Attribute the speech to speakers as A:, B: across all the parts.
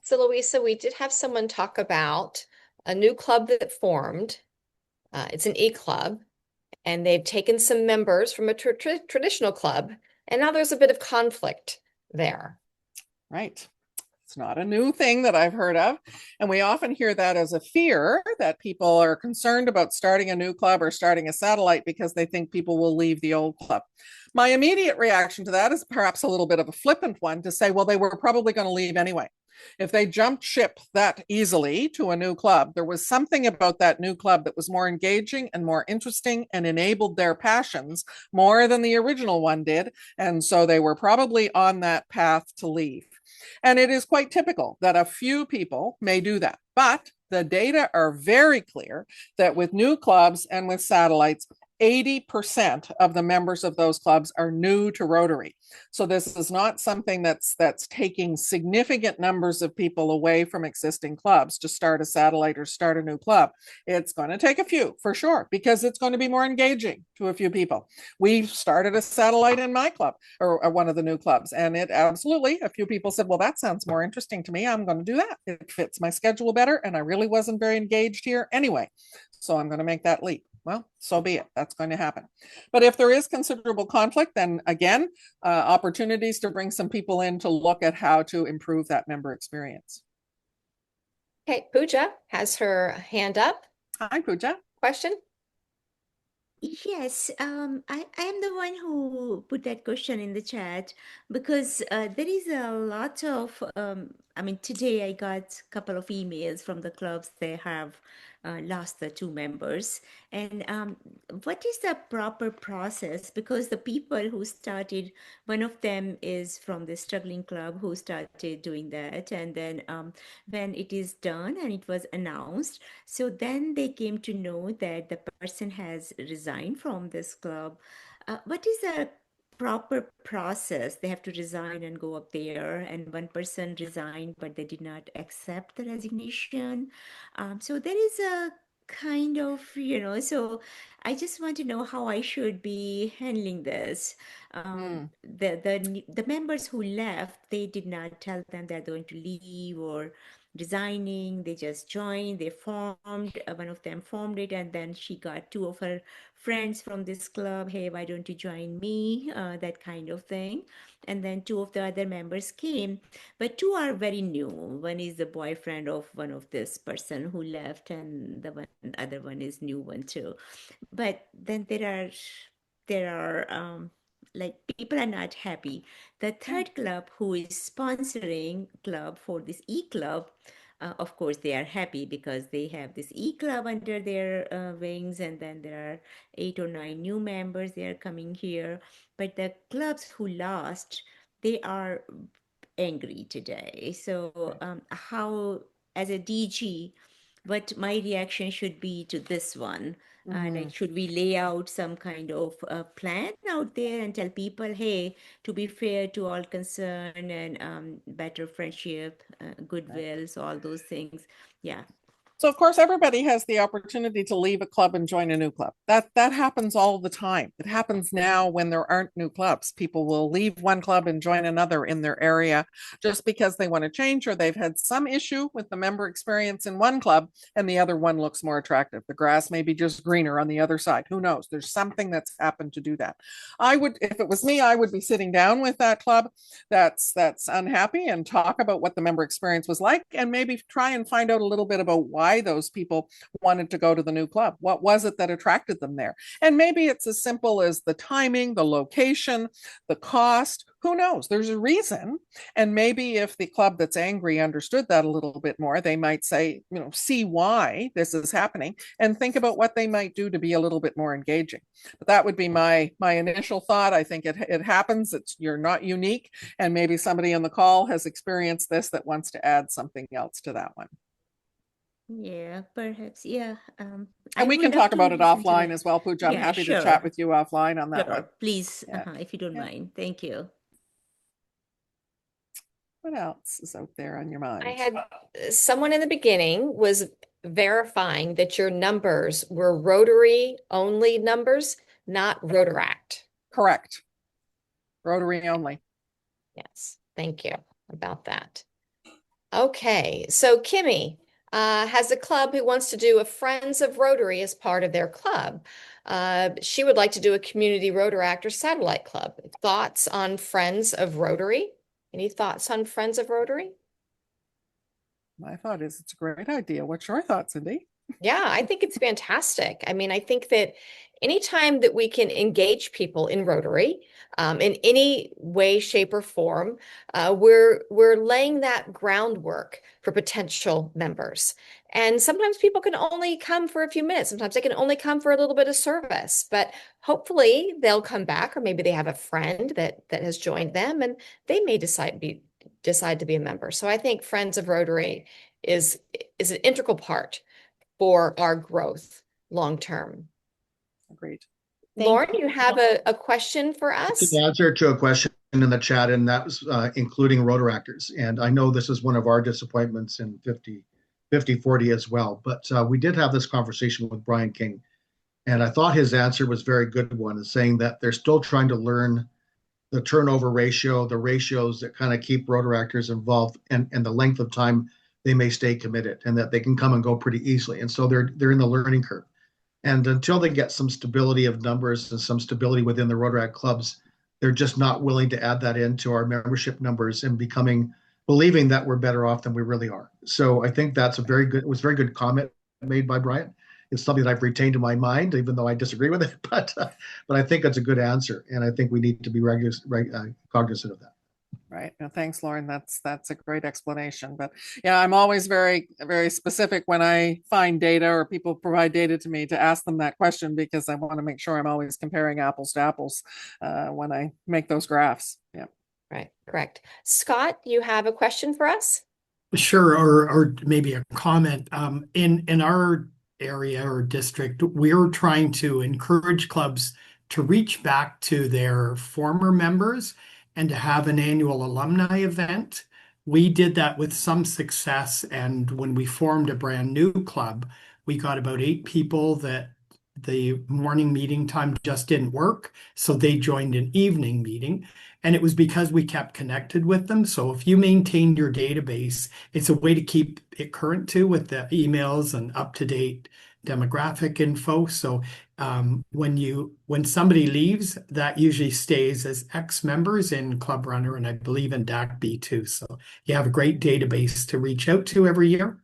A: So Louisa, we did have someone talk about a new club that formed. It's an e-club, and they've taken some members from a traditional club, and now there's a bit of conflict there.
B: Right. It's not a new thing that I've heard of. And we often hear that as a fear that people are concerned about starting a new club or starting a satellite because they think people will leave the old club. My immediate reaction to that is perhaps a little bit of a flippant one to say, well, they were probably going to leave anyway. If they jumped ship that easily to a new club, there was something about that new club that was more engaging and more interesting and enabled their passions more than the original one did. And so they were probably on that path to leave. And it is quite typical that a few people may do that. But the data are very clear that with new clubs and with satellites, 80% of the members of those clubs are new to Rotary. So this is not something that's taking significant numbers of people away from existing clubs to start a satellite or start a new club. It's going to take a few for sure, because it's going to be more engaging to a few people. We started a satellite in my club, or one of the new clubs, and it absolutely, a few people said, well, that sounds more interesting to me. I'm going to do that. It fits my schedule better, and I really wasn't very engaged here anyway. So I'm going to make that leap. Well, so be it. That's going to happen. But if there is considerable conflict, then again, opportunities to bring some people in to look at how to improve that member experience.
A: Okay, Pooja has her hand up.
B: Hi, Pooja.
A: Question?
C: Yes, I am the one who put that question in the chat because there is a lot of, I mean, today I got a couple of emails from the clubs. They have lost the two members. And what is the proper process? Because the people who started, one of them is from the struggling club who started doing that. And then when it is done and it was announced, so then they came to know that the person has resigned from this club. What is the proper process? They have to resign and go up there, and one person resigned, but they did not accept the resignation. So there is a kind of, so I just want to know how I should be handling this. The members who left, they did not tell them they're going to leave or resigning. They just joined. They formed. One of them formed it, and then she got two of her friends from this club. Hey, why don't you join me? That kind of thing. And then two of the other members came, but two are very new. One is the boyfriend of one of this person who left, and the other one is new one too. But then there are like people are not happy. The third club who is sponsoring club for this e-club, of course they are happy because they have this e-club under their wings, and then there are 8 or 9 new members, they are coming here. But the clubs who lost, they are angry today. So how, as a DG, what my reaction should be to this one? Like, should we lay out some kind of plan out there and tell people, hey, to be fair to all concerned, and better friendship, goodwill, so all those things. Yeah.
B: So of course everybody has the opportunity to leave a club and join a new club. That happens all the time. It happens now when there aren't new clubs. People will leave one club and join another in their area just because they want to change, or they've had some issue with the member experience in one club and the other one looks more attractive. The grass may be just greener on the other side. Who knows? There's something that's happened to do that. I would, if it was me, I would be sitting down with that club that's unhappy and talk about what the member experience was like, and maybe try and find out a little bit about why those people wanted to go to the new club. What was it that attracted them there? And maybe it's as simple as the timing, the location, the cost. Who knows? There's a reason. And maybe if the club that's angry understood that a little bit more, they might say, see why this is happening and think about what they might do to be a little bit more engaging. But that would be my initial thought. I think it happens. You're not unique. And maybe somebody on the call has experienced this that wants to add something else to that one.
C: Yeah, perhaps. Yeah. I
B: And we
C: would
B: can
C: love
B: talk
C: to
B: about it
C: listen to
B: offline
C: it.
B: as well, Pooja. I'm
C: Yeah,
B: happy to chat
C: sure.
B: with you offline on that one.
C: Sure. Please,
B: Yeah.
C: if you don't
B: Yeah.
C: mind. Thank you.
B: What else is out there on your mind?
A: I had someone in the beginning was verifying that your numbers were Rotary only numbers, not Rotaract.
B: Correct. Rotary only.
A: Yes, thank you about that. Okay, so Kimmy has a club who wants to do a Friends of Rotary as part of their club. She would like to do a community Rotaract or satellite club. Thoughts on Friends of Rotary? Any thoughts on Friends of Rotary?
B: My thought is it's a great idea. What's your thought, Cindy?
A: Yeah, I think it's fantastic. I mean, I think that anytime that we can engage people in Rotary, in any way, shape, or form, we're laying that groundwork for potential members. And sometimes people can only come for a few minutes. Sometimes they can only come for a little bit of service, but hopefully they'll come back, or maybe they have a friend that has joined them, and they may decide to be a member. So I think Friends of Rotary is is an integral part for our growth long term.
B: Agreed.
C: Thank
A: Lauren, you have a question for us?
D: The answer to a question in the chat, and that was including Rotaractors. And I know this is one of our disappointments in 50/40 as well. But we did have this conversation with Brian King. And I thought his answer was a very good one, is saying that they're still trying to learn the turnover ratio, the ratios that kind of keep Rotaractors involved, and the length of time they may stay committed, and that they can come and go pretty easily. And so they're in the learning curve. And until they get some stability of numbers and some stability within the Rotaract clubs, they're just not willing to add that into our membership numbers and believing that we're better off than we really are. So I think that's it was a very good comment made by Brian. It's something that I've retained in my mind, even though I disagree with it. But I think it's a good answer, and I think we need to be cognizant of that.
B: Right. No, thanks, Lauren. That's a great explanation. But yeah, I'm always very, very specific when I find data or people provide data to me to ask them that question, because I want to make sure I'm always comparing apples to apples when I make those graphs. Yeah.
A: Right, correct. Scott, you have a question for us?
E: Sure, or maybe a comment. In our area or district, we're trying to encourage clubs to reach back to their former members and to have an annual alumni event. We did that with some success, and when we formed a brand new club, we got about 8 people that the morning meeting time just didn't work, so they joined an evening meeting. And it was because we kept connected with them. So if you maintain your database, it's a way to keep it current too, with the emails and up-to-date demographic info. So when somebody leaves, that usually stays as ex-members in Club Runner, and I believe in DACB too. So you have a great database to reach out to every year.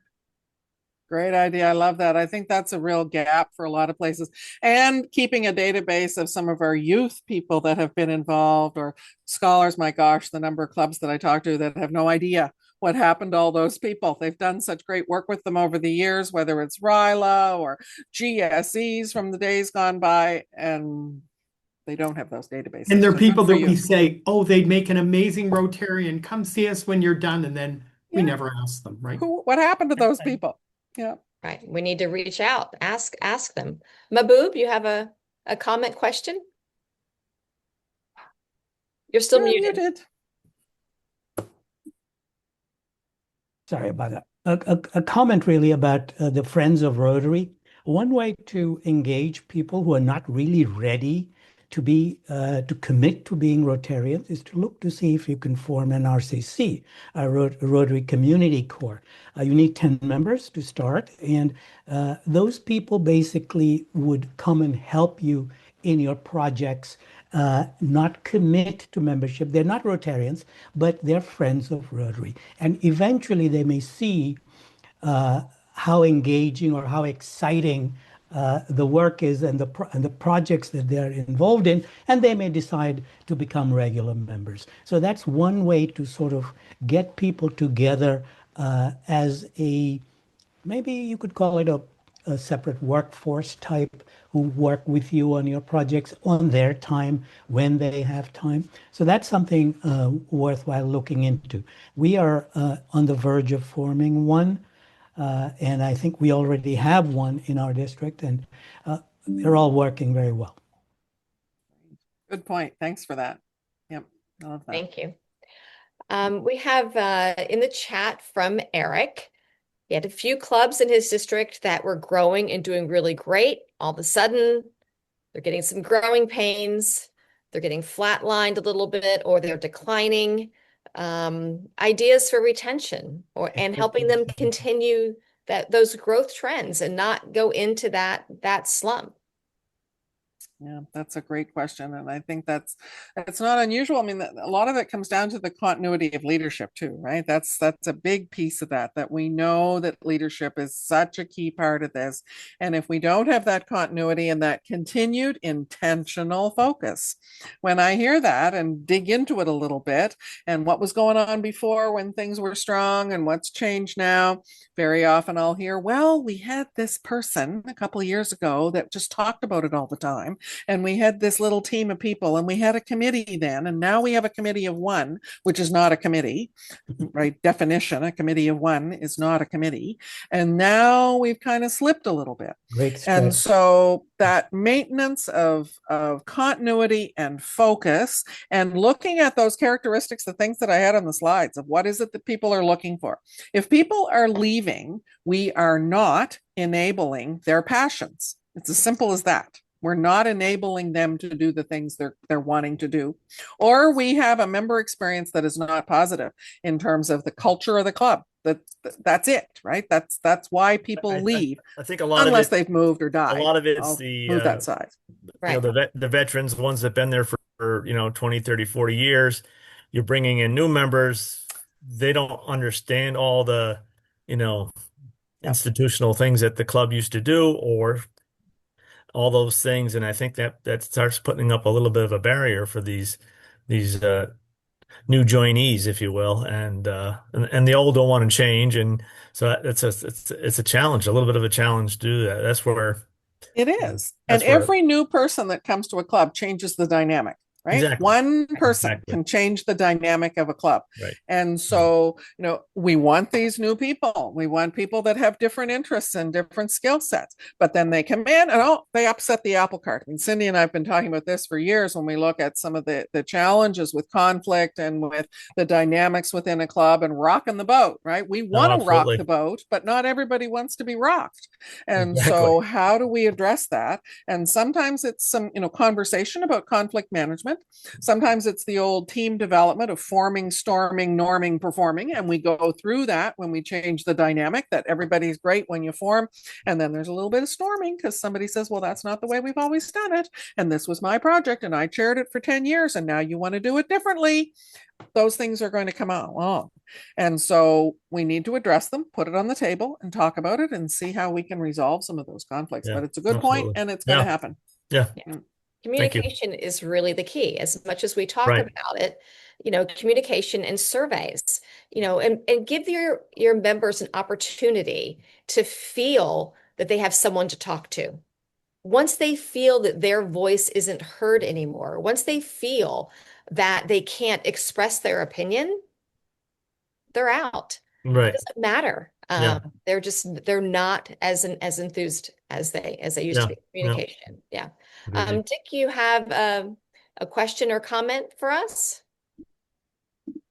B: Great idea. I love that. I think that's a real gap for a lot of places. And keeping a database of some of our youth people that have been involved, or scholars. My gosh, the number of clubs that I talk to that have no idea what happened to all those people. They've done such great work with them over the years, whether it's RILA or GSEs from the days gone by, and they don't have those databases.
E: And there are
B: So
E: people
B: good for
E: that we
B: you.
E: say, oh, they'd make an amazing Rotarian. Come see us when you're done. And then we
B: Yeah.
E: never ask them, right?
B: What happened to those people? Yeah.
A: Right, we need to reach out, ask them. Mahboob, you have a comment question? You're still
B: You're
A: muted.
F: Sorry about that. A comment really about the Friends of Rotary. One way to engage people who are not really ready to commit to being Rotarians is to look to see if you can form an RCC, a Rotary Community Corps. You need 10 members to start, and those people basically would come and help you in your projects, not commit to membership. They're not Rotarians, but they're friends of Rotary. And eventually they may see how engaging or how exciting the work is, and the projects that they're involved in, and they may decide to become regular members. So that's one way to sort of get people together as maybe you could call it a separate workforce type, who work with you on your projects on their time when they have time. So that's something worthwhile looking into. We are on the verge of forming one. And I think we already have one in our district, and they're all working very well.
B: Good point. Thanks for that. Yep. I love that.
A: Thank you. We have in the chat from Eric. He had a few clubs in his district that were growing and doing really great. All of a sudden, they're getting some growing pains. They're getting flatlined a little bit, or they're declining. ideas for retention and helping them continue those growth trends and not go into that slump?
B: Yeah, that's a great question. And I think it's not unusual. I mean, a lot of it comes down to the continuity of leadership too, right? That's a big piece of that we know that leadership is such a key part of this. And if we don't have that continuity and that continued intentional focus, when I hear that and dig into it a little bit and what was going on before when things were strong and what's changed now, very often I'll hear, well, we had this person a couple of years ago that just talked about it all the time. And we had this little team of people and we had a committee then. And now we have a committee of one, which is not a committee, right? Definition, a committee of one is not a committee. And now we've kind of slipped a little bit.
F: Great stretch.
B: And so that maintenance of continuity and focus and looking at those characteristics, the things that I had on the slides of what is it that people are looking for. If people are leaving, we are not enabling their passions. It's as simple as that. We're not enabling them to do the things they're wanting to do. Or we have a member experience that is not positive in terms of the culture of the club. That's it, right? That's why people leave.
G: I think a lot
B: unless
G: of it,
B: they've moved or died.
G: a lot of it's
B: I'll
G: the
B: move that side.
A: Right.
G: the veterans, the ones that have been there for 20, 30, 40 years. You're bringing in new members. They don't understand all the, institutional things that the club used to do or all those things. And I think that starts putting up a little bit of a barrier for these new joinees, if you will, and the old don't want to change, and so it's a challenge, a little bit of a challenge to do that. That's where
B: it is, and every new person that comes to a club changes the dynamic. Right?
G: Exactly.
B: One person can change the dynamic of a club.
G: Right.
B: And so, we want these new people. We want people that have different interests and different skill sets. But then they come in and they upset the apple cart. And Cindy and I have been talking about this for years when we look at some of the challenges with conflict and with the dynamics within a club and rocking the boat, right? We want to rock the boat, but not everybody wants to be rocked. And so how do we address that? And sometimes it's some, conversation about conflict management. Sometimes it's the old team development of forming, storming, norming, performing. And we go through that when we change the dynamic that everybody's great when you form. And then there's a little bit of storming because somebody says, well, that's not the way we've always done it. And this was my project and I chaired it for 10 years. And now you want to do it differently. Those things are going to come along. And so we need to address them, put it on the table and talk about it and see how we can resolve some of those conflicts. But it's a good point and it's going to happen.
G: Yeah.
A: Communication is really the key. As much as we talk about it, communication and surveys, and give your members an opportunity to feel that they have someone to talk to. Once they feel that their voice isn't heard anymore, once they feel that they can't express their opinion, they're out.
G: Right.
A: It doesn't matter. They're not as enthused as they used to be. Communication. Yeah. Dick, you have a question or comment for us?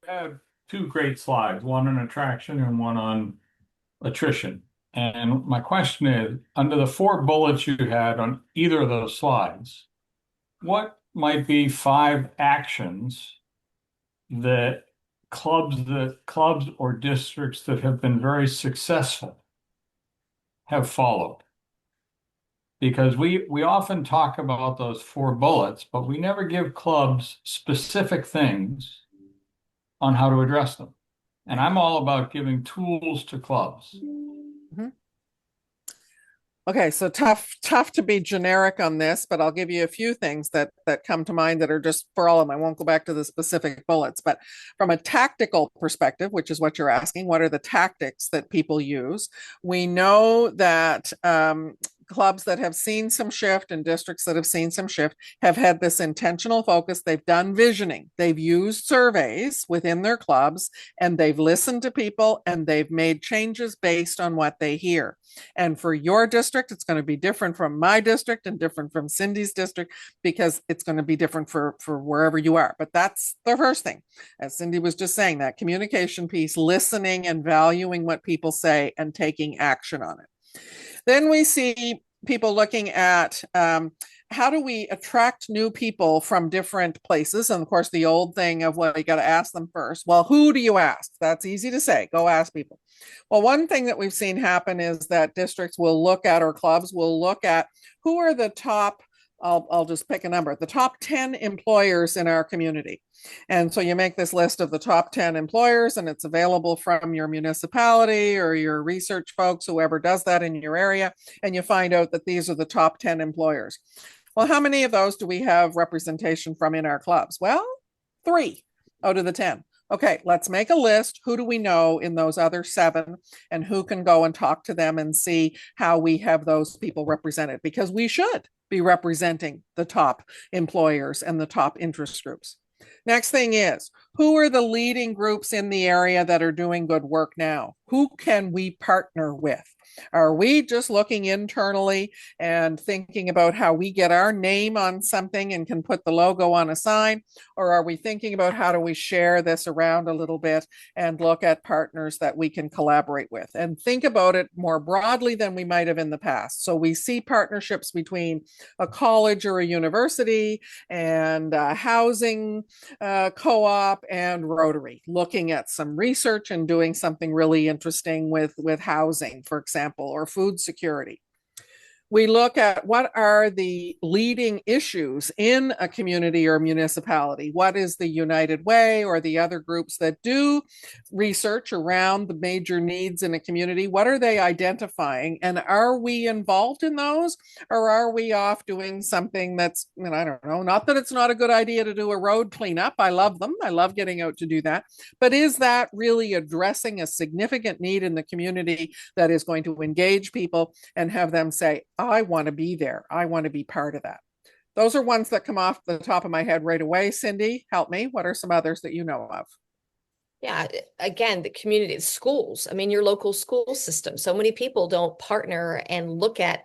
H: I have two great slides, one on attraction and one on attrition. And my question is, under the 4 bullets you had on either of those slides, what might be 5 actions that clubs or districts that have been very successful have followed? Because we often talk about those 4 bullets, but we never give clubs specific things on how to address them. And I'm all about giving tools to clubs.
B: Mm-hmm. Okay, so tough to be generic on this, but I'll give you a few things that come to mind that are just for all of them. I won't go back to the specific bullets, but from a tactical perspective, which is what you're asking, what are the tactics that people use? We know that clubs that have seen some shift and districts that have seen some shift have had this intentional focus. They've done visioning. They've used surveys within their clubs and they've listened to people and they've made changes based on what they hear. And for your district, it's going to be different from my district and different from Cindy's district because it's going to be different for wherever you are. But that's the first thing. As Cindy was just saying, that communication piece, listening and valuing what people say and taking action on it. Then we see people looking at how do we attract new people from different places? And of course, the old thing of, well, you got to ask them first. Well, who do you ask? That's easy to say. Go ask people. Well, one thing that we've seen happen is that districts will look at, or clubs will look at, who are the top, I'll just pick a number, the top 10 employers in our community. And so you make this list of the top 10 employers, and it's available from your municipality or your research folks, whoever does that in your area. And you find out that these are the top 10 employers. Well, how many of those do we have representation from in our clubs? Well, 3 out of the 10. Okay, let's make a list. Who do we know in those other 7, and who can go and talk to them and see how we have those people represented? Because we should be representing the top employers and the top interest groups. Next thing is, who are the leading groups in the area that are doing good work now? Who can we partner with? Are we just looking internally and thinking about how we get our name on something and can put the logo on a sign? Or are we thinking about how do we share this around a little bit and look at partners that we can collaborate with, and think about it more broadly than we might have in the past? So we see partnerships between a college or a university and a housing co-op and Rotary, looking at some research and doing something really interesting with housing, for example, or food security. We look at what are the leading issues in a community or municipality. What is the United Way or the other groups that do research around the major needs in a community? What are they identifying? And are we involved in those? Or are we off doing something that's, I don't know, not that it's not a good idea to do a road cleanup. I love them. I love getting out to do that. But is that really addressing a significant need in the community that is going to engage people and have them say, I want to be there. I want to be part of that. Those are ones that come off the top of my head right away. Cindy, help me. What are some others that you know of?
A: Yeah, again, the community, schools. I mean, your local school system. So many people don't partner and look at,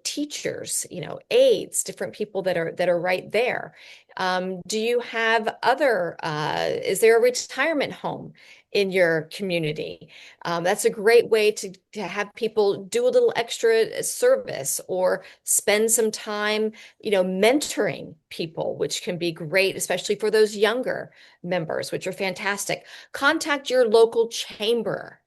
A: teachers, aides, different people that are right there. Do you have other, is there a retirement home in your community? That's a great way to have people do a little extra service or spend some time, mentoring people, which can be great, especially for those younger members, which are fantastic. Contact your local chamber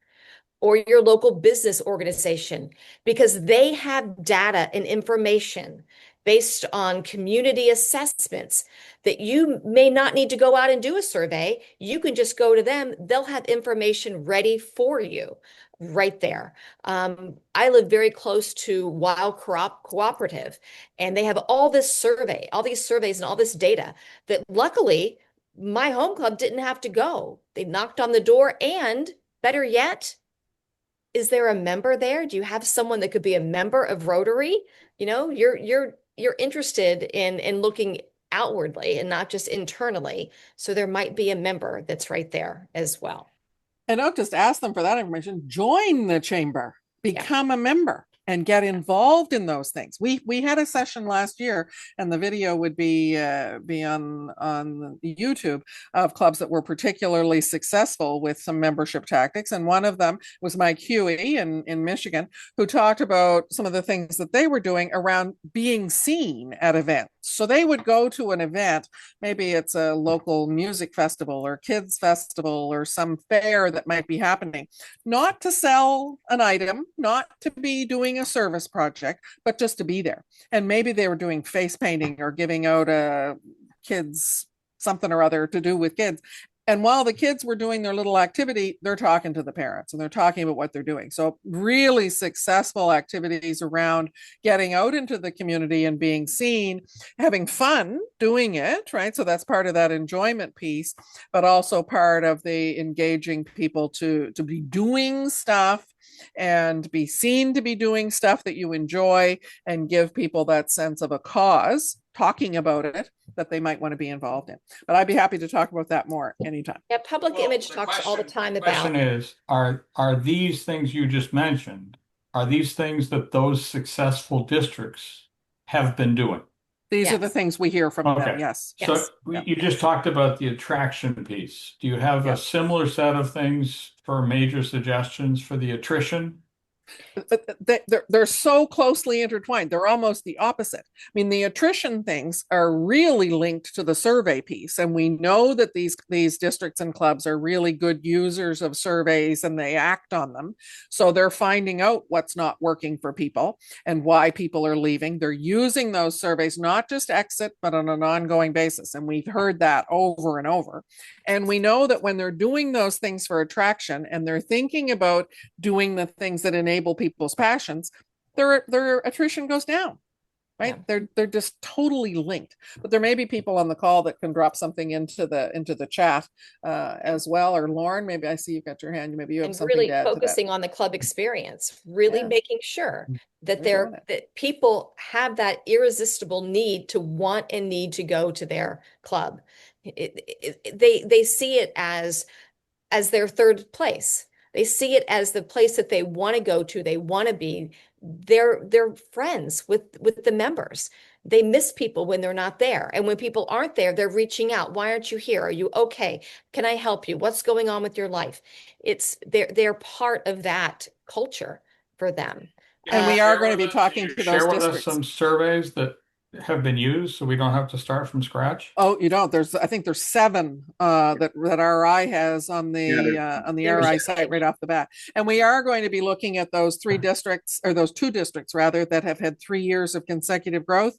A: or your local business organization, because they have data and information based on community assessments that you may not need to go out and do a survey. You can just go to them. They'll have information ready for you right there. I live very close to Wild Crop Cooperative, and they have all these surveys and all this data that luckily my home club didn't have to go. They knocked on the door, and better yet, is there a member there? Do you have someone that could be a member of Rotary? You're interested in looking outwardly and not just internally. So there might be a member that's right there as well.
B: And don't just ask them for that information. Join the chamber, become a member, and get involved in those things. We had a session last year, and the video would be on YouTube, of clubs that were particularly successful with some membership tactics. And one of them was Mike Huey in Michigan, who talked about some of the things that they were doing around being seen at events. So they would go to an event, maybe it's a local music festival or kids festival or some fair that might be happening, not to sell an item, not to be doing a service project, but just to be there. And maybe they were doing face painting or giving out a kids something or other to do with kids. And while the kids were doing their little activity, they're talking to the parents and they're talking about what they're doing. So really successful activities around getting out into the community and being seen, having fun doing it, right? So that's part of that enjoyment piece, but also part of the engaging people to be doing stuff and be seen to be doing stuff that you enjoy, and give people that sense of a cause, talking about it, that they might want to be involved in. But I'd be happy to talk about that more anytime.
A: Yeah, public image talks all the time about.
H: The question is, are these things you just mentioned, are these things that those successful districts have been doing?
B: These are the things we hear from them, yes.
H: So you just talked about the attraction piece. Do you have a similar set of things for major suggestions for the attrition?
B: They're so closely intertwined. They're almost the opposite. I mean, the attrition things are really linked to the survey piece, and we know that these districts and clubs are really good users of surveys and they act on them. So they're finding out what's not working for people and why people are leaving. They're using those surveys not just exit, but on an ongoing basis, and we've heard that over and over. And we know that when they're doing those things for attraction and they're thinking about doing the things that enable people's passions, their attrition goes down, right?
A: Yeah.
B: They're just totally linked. But there may be people on the call that can drop something into the chat as well. Or Lauren, maybe I see you've got your hand. Maybe you have
A: And
B: something
A: really
B: to add to that.
A: focusing on the club experience, really
B: Yeah.
A: making sure that
B: They're doing it.
A: that people have that irresistible need to want and need to go to their club. They see it as their third place. They see it as the place that they want to go to. They want to be. They're friends with the members. They miss people when they're not there. And when people aren't there, they're reaching out. Why aren't you here? Are you okay? Can I help you? What's going on with your life? They're part of that culture for them.
B: And we are going to be talking
H: Can
B: to
H: you share
B: those
H: with us
B: districts.
H: some surveys that have been used so we don't have to start from scratch?
B: Oh, you don't. I think there's 7 that RI has on the
A: There's
B: RI site right off the bat. And we are going to be looking at those 3 districts, or those 2 districts rather, that have had 3 years of consecutive growth.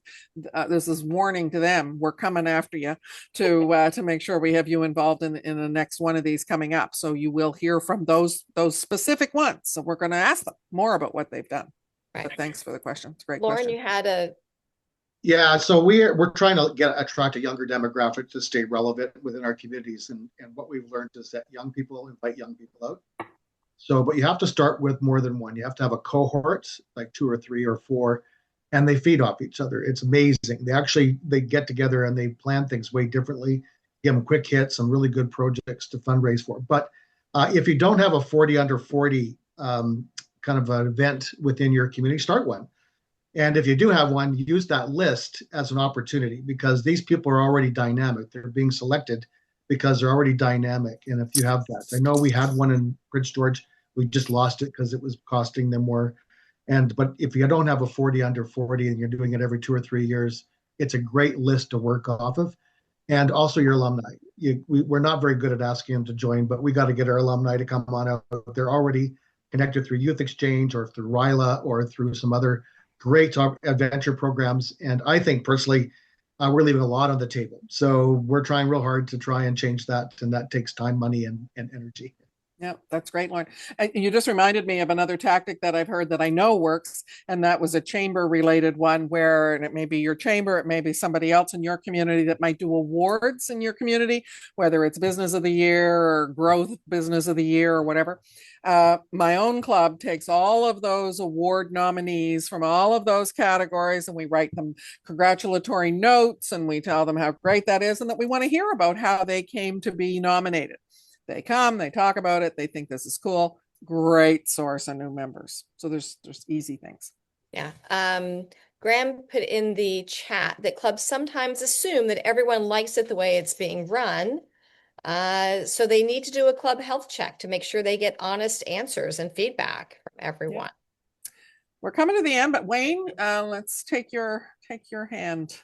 B: This is warning to them. We're coming after you to make sure we have you involved in the next one of these coming up. So you will hear from those specific ones. So we're going to ask them more about what they've done.
A: Right.
B: But thanks for the question. It's a great
A: Lauren,
B: question.
A: you had a
D: Yeah, so we're trying to attract a younger demographic to stay relevant within our communities, and what we've learned is that young people invite young people out. So, but you have to start with more than one. You have to have a cohort, like 2 or 3 or 4, and they feed off each other. It's amazing. They get together and they plan things way differently. Give them quick hits, some really good projects to fundraise for. But if you don't have a 40 under 40 kind of an event within your community, start one. And if you do have one, use that list as an opportunity, because these people are already dynamic. They're being selected because they're already dynamic. And if you have that, I know we had one in Prince George. We just lost it because it was costing them more. But if you don't have a 40 under 40 and you're doing it every 2 or 3 years, it's a great list to work off of. And also your alumni. We're not very good at asking them to join, but we got to get our alumni to come on out. They're already connected through Youth Exchange or through RILA or through some other great adventure programs. And I think personally, we're leaving a lot on the table. So we're trying real hard to try and change that. And that takes time, money, and energy.
B: Yeah, that's great, Lauren. And you just reminded me of another tactic that I've heard that I know works, and that was a chamber-related one where, and it may be your chamber, it may be somebody else in your community that might do awards in your community, whether it's Business of the Year or Growth Business of the Year or whatever. My own club takes all of those award nominees from all of those categories, and we write them congratulatory notes, and we tell them how great that is and that we want to hear about how they came to be nominated. They come, they talk about it, they think this is cool. Great source of new members. So there's easy things.
A: Yeah. Graham put in the chat that clubs sometimes assume that everyone likes it the way it's being run. So they need to do a club health check to make sure they get honest answers and feedback from everyone.
B: Yeah. We're coming to the end, but Wayne, let's take your hand.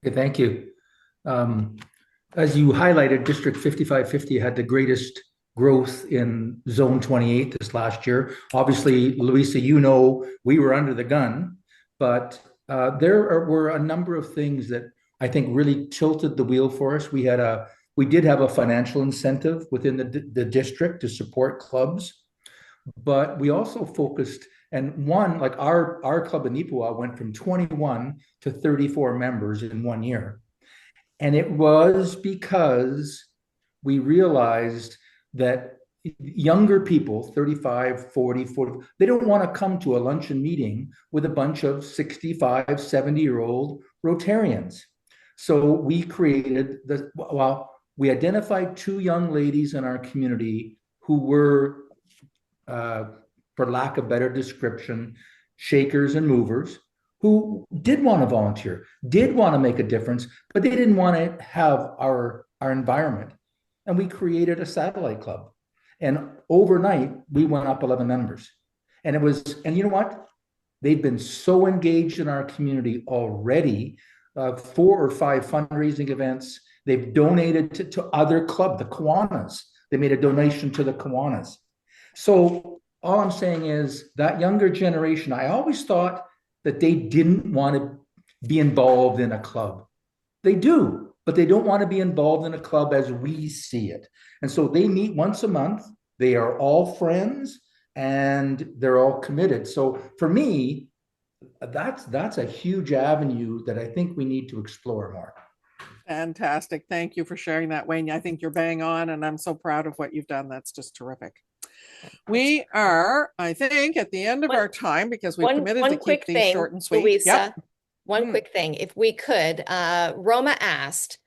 I: Okay, thank you. As you highlighted, District 5550 had the greatest growth in Zone 28 this last year. Obviously, Louisa, we were under the gun, but there were a number of things that I think really tilted the wheel for us. We did have a financial incentive within the district to support clubs, but we also focused, and one, like our club in Ipuwa went from 21 to 34 members in 1 year. And it was because we realized that younger people, 35, 40, they don't want to come to a luncheon meeting with a bunch of 65, 70-year-old Rotarians. So we created we identified 2 young ladies in our community who were, for lack of better description, shakers and movers, who did want to volunteer, did want to make a difference, but they didn't want to have our environment. And we created a satellite club. And overnight, we went up 11 members. And you know what? They've been so engaged in our community already. 4 or 5 fundraising events. They've donated to other clubs, the Kiwanis. They made a donation to the Kiwanis. So all I'm saying is that younger generation, I always thought that they didn't want to be involved in a club. They do, but they don't want to be involved in a club as we see it. And so they meet once a month. They are all friends and they're all committed. So for me, that's a huge avenue that I think we need to explore more.
B: Fantastic. Thank you for sharing that, Wayne. I think you're bang on, and I'm so proud of what you've done. That's just terrific. We are, I think, at the end of our time because we've committed to keep these short and sweet.
A: Louisa,
B: yep.
A: One quick thing. If we could, Roma asked,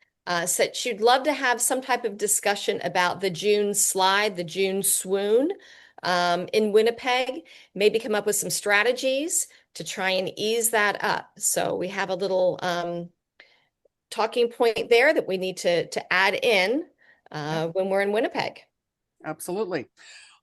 A: said she'd love to have some type of discussion about the June slide, the June swoon in Winnipeg, maybe come up with some strategies to try and ease that up. So we have a little talking point there that we need to add in when we're in Winnipeg.
B: Absolutely.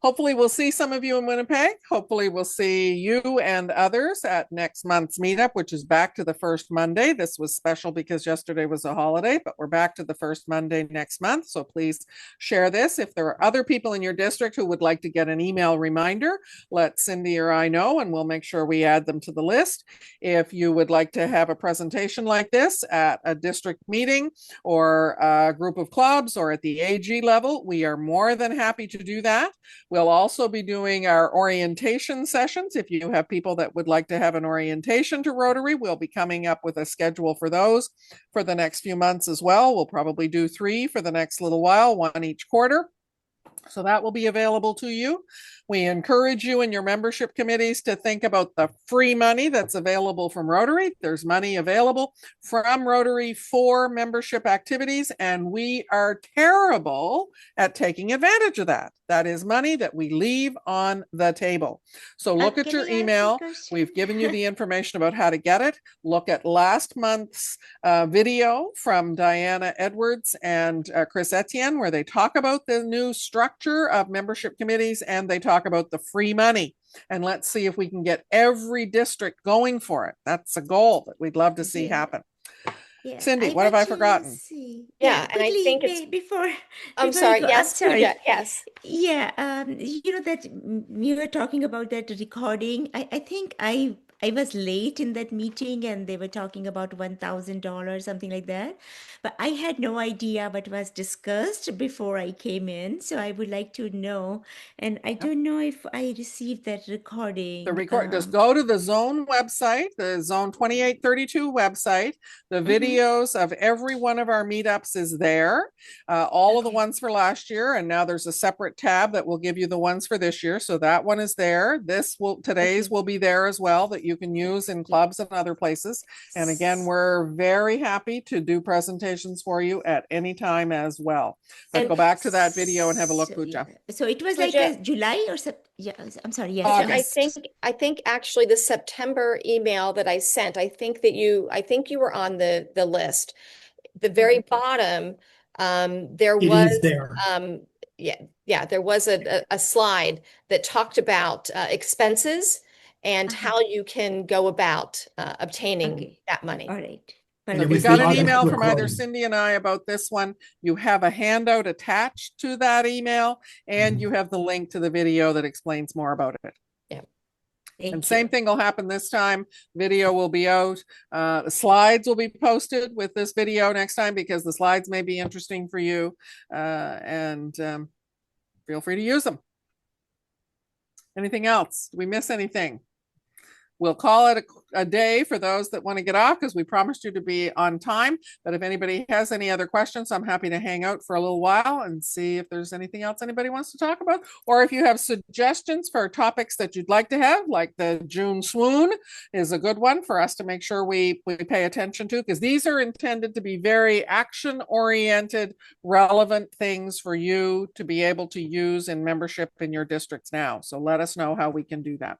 B: Hopefully we'll see some of you in Winnipeg. Hopefully we'll see you and others at next month's meetup, which is back to the first Monday. This was special because yesterday was a holiday, but we're back to the first Monday next month. So please share this. If there are other people in your district who would like to get an email reminder, let Cindy or I know, and we'll make sure we add them to the list. If you would like to have a presentation like this at a district meeting or a group of clubs or at the AG level, we are more than happy to do that. We'll also be doing our orientation sessions. If you have people that would like to have an orientation to Rotary, we'll be coming up with a schedule for those for the next few months as well. We'll probably do 3 for the next little while, 1 each quarter. So that will be available to you. We encourage you and your membership committees to think about the free money that's available from Rotary. There's money available from Rotary for membership activities, and we are terrible at taking advantage of that. That is money that we leave on the table. So look at your email. We've given you the information about how to get it. Look at last month's video from Diana Edwards and Chris Etienne, where they talk about the new structure of membership committees and they talk about the free money. And let's see if we can get every district going for it. That's a goal that we'd love to see happen.
C: Yeah,
B: Cindy, what have I forgotten?
A: Yeah, and I think it's
C: before.
A: I'm sorry.
C: I'm
A: Yes,
C: sorry.
A: yes.
C: Yeah, you know that we were talking about that recording. I think I was late in that meeting and they were talking about $1,000, something like that. But I had no idea what was discussed before I came in. So I would like to know. And I don't know if I received that recording.
B: Just go to the Zone website, the Zone 2832 website. The videos of every one of our meetups is there. All of the ones for last year, and now there's a separate tab that will give you the ones for this year. So that one is there. Today's will be there as well that you can use in clubs and other places. And again, we're very happy to do presentations for you at any time as well. But go back to that video and have a look, Pooja.
C: So it was
A: Pooja,
C: like a July or September. Yeah, I'm sorry. Yes,
A: I think actually the September email that I sent, I think you were on the list. The very bottom, there
E: It
A: was
E: is there.
A: there was a slide that talked about expenses and how you can go about obtaining that money.
C: All right.
B: So if you got an email from either Cindy and I about this one, you have a handout attached to that email, and you have the link to the video that explains more about it.
A: Yeah.
B: And same thing will happen this time. Video will be out. The slides will be posted with this video next time because the slides may be interesting for you. And feel free to use them. Anything else? Did we miss anything? We'll call it a day for those that want to get off because we promised you to be on time. But if anybody has any other questions, I'm happy to hang out for a little while and see if there's anything else anybody wants to talk about. Or if you have suggestions for topics that you'd like to have, like the June swoon is a good one for us to make sure we pay attention to, because these are intended to be very action-oriented, relevant things for you to be able to use in membership in your districts now. So let us know how we can do that.